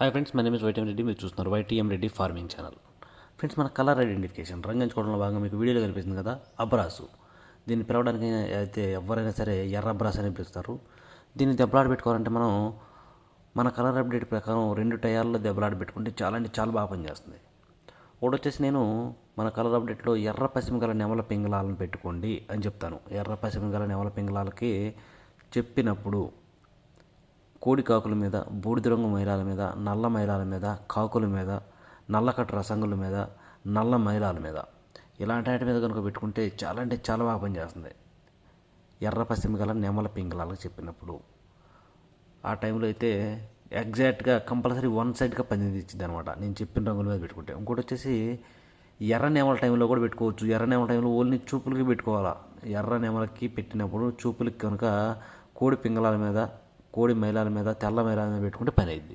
Hi friends, my name is YTM Reddy. మీరు చూస్తున్నారు YTM Reddy farming channel. Friends, మన colour identification రంగు ఎంచుకోవడంలో భాగంగా మీకు వీడియోలో కనిపిస్తుంది కదా, అబ్రాసు. దీన్ని పిలవడానికి అయితే ఎవరైనా సరే ఎర్ర అబ్రాస్ అని పిలుస్తారు. దీన్ని దెబ్బలాట పెట్టుకోవాలంటే మనం మన కలర్ అప్డేట్ ప్రకారం 2 టయాల్లో దెబ్బలాట పెట్టుకుంటే చాలా అంటే చాలా బాగా పనిచేస్తుంది. ఒకటి వచ్చేసి నేను మన కలర్ అప్డేట్లో ఎర్ర పసిమి గల నెమల పింగళాలను పెట్టుకోండి అని చెప్తాను. ఎర్ర పసిమి గల నెమల పింగళాలకి చెప్పినప్పుడు కోడి కాకుల మీద, బూడిద రంగు మైలాల మీద, నల్ల మైలాల మీద, కాకుల మీద, నల్లకట్ట రసంగుల మీద, నల్ల మైలాల మీద, ఇలాంటి వాటి మీద కనుక పెట్టుకుంటే చాలా అంటే చాలా బాగా పనిచేస్తుంది. ఎర్ర పశ్చిమ గల నెమల పింగళాలకు చెప్పినప్పుడు ఆ టైంలో అయితే ఎగ్జాక్ట్గా కంపల్సరీ వన్ సైడ్గా పనిచేసింది అనమాట, నేను చెప్పిన రంగుల మీద పెట్టుకుంటే. ఇంకోటి వచ్చేసి ఎర్ర నెమల టైంలో కూడా పెట్టుకోవచ్చు. ఎర్ర నెమల టైంలో ఓన్లీ చూపులకి పెట్టుకోవాలా. ఎర్ర నెమలకి పెట్టినప్పుడు చూపులకి కనుక కోడి పింగళాల మీద, కోడి మైలాల మీద, తెల్ల మైలాల మీద పెట్టుకుంటే పని అయింది.